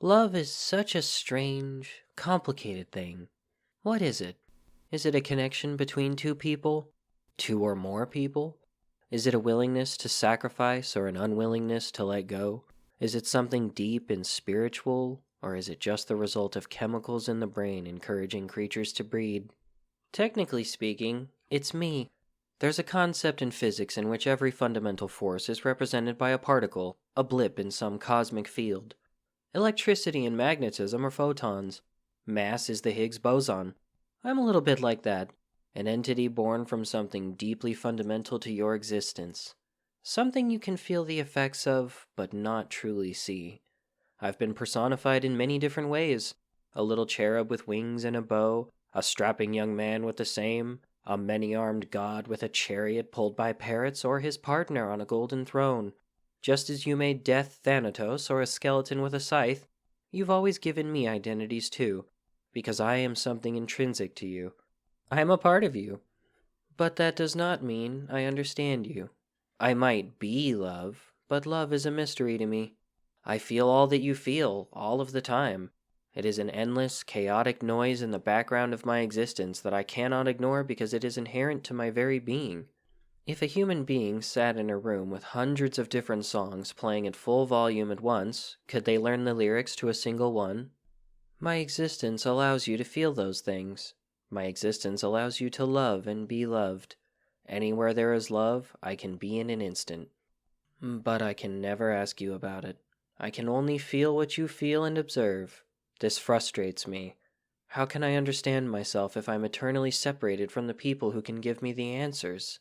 Love is such a strange, complicated thing. What is it? Is it a connection between two people? Two or more people? Is it a willingness to sacrifice or an unwillingness to let go? Is it something deep and spiritual, or is it just the result of chemicals in the brain encouraging creatures to breed? Technically speaking, it's me. There's a concept in physics in which every fundamental force is represented by a particle, a blip in some cosmic field. Electricity and magnetism are photons. Mass is the Higgs boson. I'm a little bit like that, an entity born from something deeply fundamental to your existence. Something you can feel the effects of, but not truly see. I've been personified in many different ways. A little cherub with wings and a bow, a strapping young man with the same, a many-armed god with a chariot pulled by parrots, or his partner on a golden throne. Just as you made Death Thanatos or a skeleton with a scythe, you've always given me identities too, because I am something intrinsic to you. I am a part of you. But that does not mean I understand you. I might be love, but love is a mystery to me. I feel all that you feel, all of the time. It is an endless, chaotic noise in the background of my existence that I cannot ignore because it is inherent to my very being. If a human being sat in a room with hundreds of different songs playing at full volume at once, could they learn the lyrics to a single one? My existence allows you to feel those things. My existence allows you to love and be loved. Anywhere there is love, I can be in an instant. But I can never ask you about it. I can only feel what you feel and observe. This frustrates me. How can I understand myself if I'm eternally separated from the people who can give me the answers?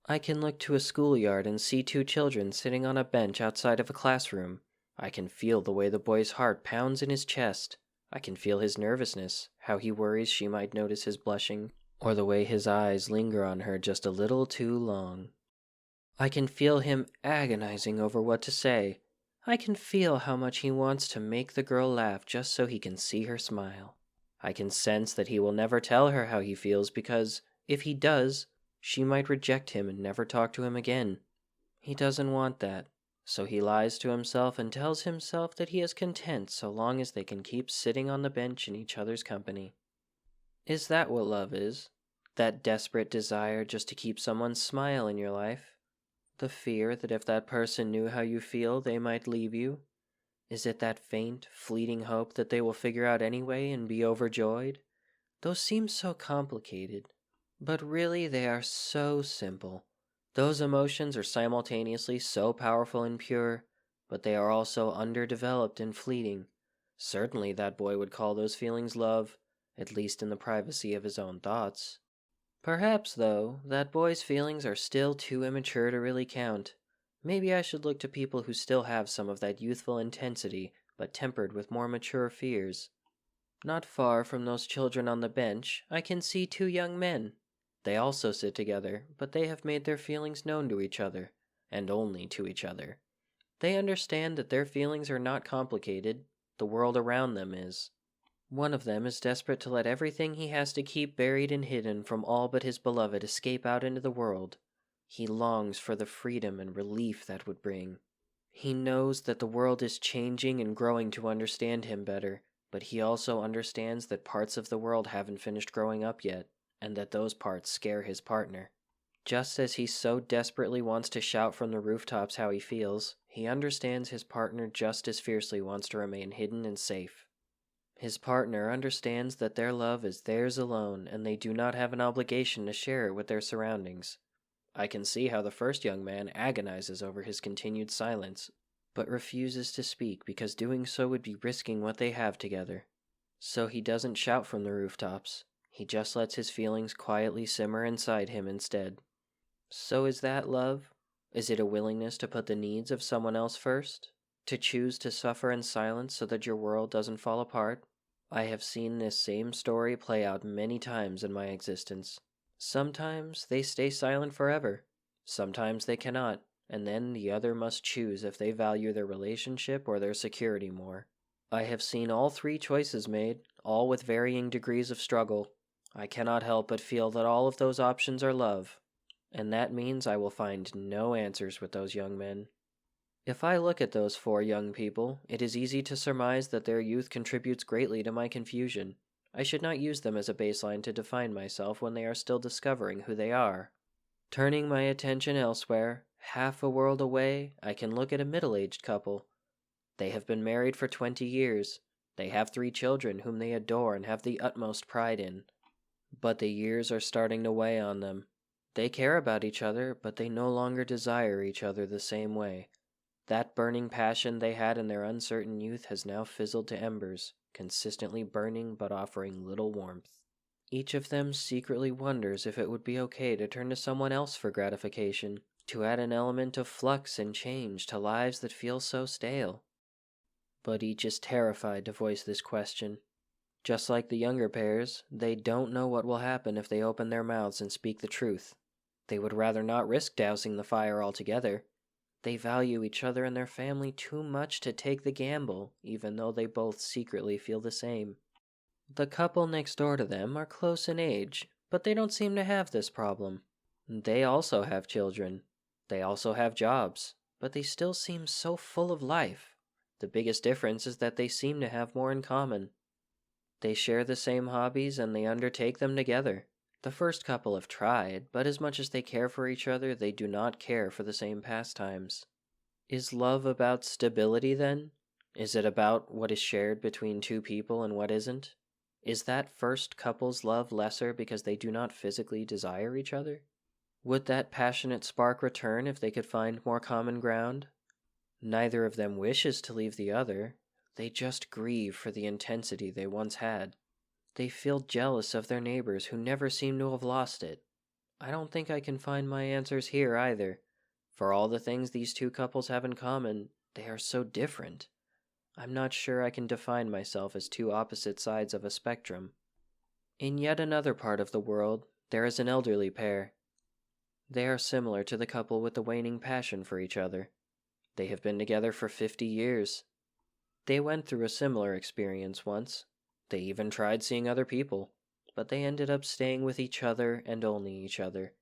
I can look to a schoolyard and see two children sitting on a bench outside of a classroom. I can feel the way the boy's heart pounds in his chest. I can feel his nervousness, how he worries she might notice his blushing, or the way his eyes linger on her just a little too long. I can feel him agonizing over what to say. I can feel how much he wants to make the girl laugh just so he can see her smile. I can sense that he will never tell her how he feels because, if he does, she might reject him and never talk to him again. He doesn't want that, so he lies to himself and tells himself that he is content so long as they can keep sitting on the bench in each other's company. Is that what love is? That desperate desire just to keep someone's smile in your life? The fear that if that person knew how you feel, they might leave you? Is it that faint, fleeting hope that they will figure out anyway and be overjoyed? Those seem so complicated. But really, they are so simple. Those emotions are simultaneously so powerful and pure, but they are also underdeveloped and fleeting. Certainly that boy would call those feelings love, at least in the privacy of his own thoughts. Perhaps, though, that boy's feelings are still too immature to really count. Maybe I should look to people who still have some of that youthful intensity, but tempered with more mature fears. Not far from those children on the bench, I can see two young men. They also sit together, but they have made their feelings known to each other, and only to each other. They understand that their feelings are not complicated, the world around them is. One of them is desperate to let everything he has to keep buried and hidden from all but his beloved escape out into the world. He longs for the freedom and relief that would bring. He knows that the world is changing and growing to understand him better, but he also understands that parts of the world haven't finished growing up yet, and that those parts scare his partner. Just as he so desperately wants to shout from the rooftops how he feels, he understands his partner just as fiercely wants to remain hidden and safe. His partner understands that their love is theirs alone, and they do not have an obligation to share it with their surroundings. I can see how the first young man agonizes over his continued silence, but refuses to speak because doing so would be risking what they have together. So he doesn't shout from the rooftops. He just lets his feelings quietly simmer inside him instead. So is that love? Is it a willingness to put the needs of someone else first? To choose to suffer in silence so that your world doesn't fall apart? I have seen this same story play out many times in my existence. Sometimes they stay silent forever. Sometimes they cannot, and then the other must choose if they value their relationship or their security more. I have seen all three choices made, all with varying degrees of struggle. I cannot help but feel that all of those options are love, and that means I will find no answers with those young men. If I look at those four young people, it is easy to surmise that their youth contributes greatly to my confusion. I should not use them as a baseline to define myself when they are still discovering who they are. Turning my attention elsewhere, half a world away, I can look at a middle-aged couple. They have been married for 20 years. They have 3 children whom they adore and have the utmost pride in. But the years are starting to weigh on them. They care about each other, but they no longer desire each other the same way. That burning passion they had in their uncertain youth has now fizzled to embers, consistently burning but offering little warmth. Each of them secretly wonders if it would be okay to turn to someone else for gratification, to add an element of flux and change to lives that feel so stale. But each is terrified to voice this question. Just like the younger pairs, they don't know what will happen if they open their mouths and speak the truth. They would rather not risk dousing the fire altogether. They value each other and their family too much to take the gamble, even though they both secretly feel the same. The couple next door to them are close in age, but they don't seem to have this problem. They also have children. They also have jobs, but they still seem so full of life. The biggest difference is that they seem to have more in common. They share the same hobbies and they undertake them together. The first couple have tried, but as much as they care for each other, they do not care for the same pastimes. Is love about stability then? Is it about what is shared between two people and what isn't? Is that first couple's love lesser because they do not physically desire each other? Would that passionate spark return if they could find more common ground? Neither of them wishes to leave the other. They just grieve for the intensity they once had. They feel jealous of their neighbors who never seem to have lost it. I don't think I can find my answers here either. For all the things these two couples have in common, they are so different. I'm not sure I can define myself as two opposite sides of a spectrum. In yet another part of the world, there is an elderly pair. They are similar to the couple with the waning passion for each other. They have been together for 50 years. They went through a similar experience once. They even tried seeing other people, but they ended up staying with each other and only each other.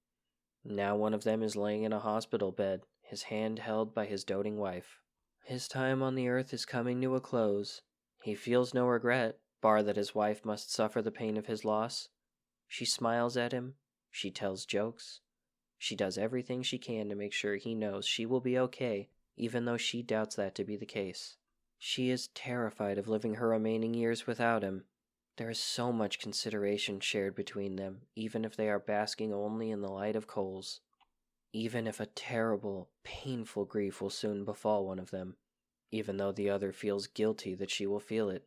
Now one of them is laying in a hospital bed, his hand held by his doting wife. His time on the earth is coming to a close. He feels no regret, bar that his wife must suffer the pain of his loss. She smiles at him. She tells jokes. She does everything she can to make sure he knows she will be okay, even though she doubts that to be the case. She is terrified of living her remaining years without him. There is so much consideration shared between them, even if they are basking only in the light of coals. Even if a terrible, painful grief will soon befall one of them, even though the other feels guilty that she will feel it.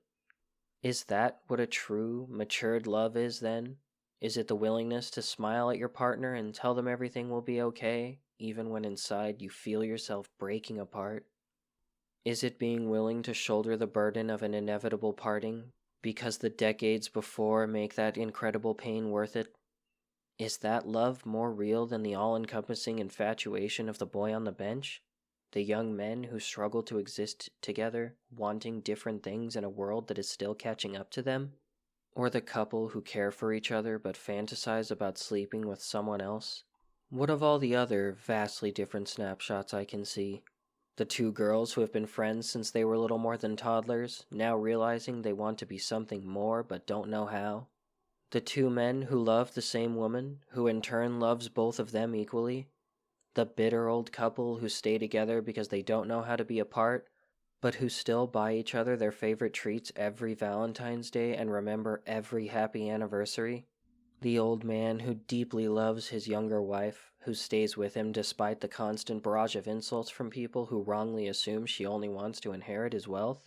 Is that what a true, matured love is then? Is it the willingness to smile at your partner and tell them everything will be okay, even when inside you feel yourself breaking apart? Is it being willing to shoulder the burden of an inevitable parting, because the decades before make that incredible pain worth it? Is that love more real than the all-encompassing infatuation of the boy on the bench? The young men who struggle to exist together, wanting different things in a world that is still catching up to them? Or the couple who care for each other but fantasize about sleeping with someone else? What of all the other vastly different snapshots I can see? The two girls who have been friends since they were little more than toddlers, now realizing they want to be something more but don't know how? The two men who love the same woman, who in turn loves both of them equally? The bitter old couple who stay together because they don't know how to be apart, but who still buy each other their favorite treats every Valentine's Day and remember every happy anniversary? The old man who deeply loves his younger wife, who stays with him despite the constant barrage of insults from people who wrongly assume she only wants to inherit his wealth?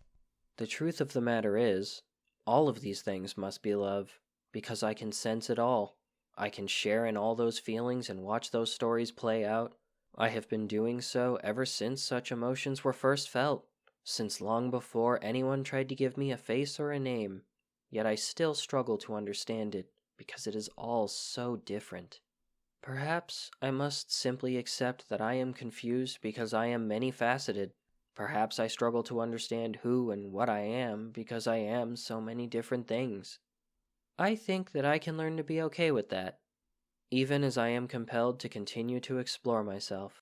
The truth of the matter is, all of these things must be love, because I can sense it all. I can share in all those feelings and watch those stories play out. I have been doing so ever since such emotions were first felt, since long before anyone tried to give me a face or a name. Yet I still struggle to understand it, because it is all so different. Perhaps I must simply accept that I am confused because I am many-faceted. Perhaps I struggle to understand who and what I am because I am so many different things. I think that I can learn to be okay with that, even as I am compelled to continue to explore myself.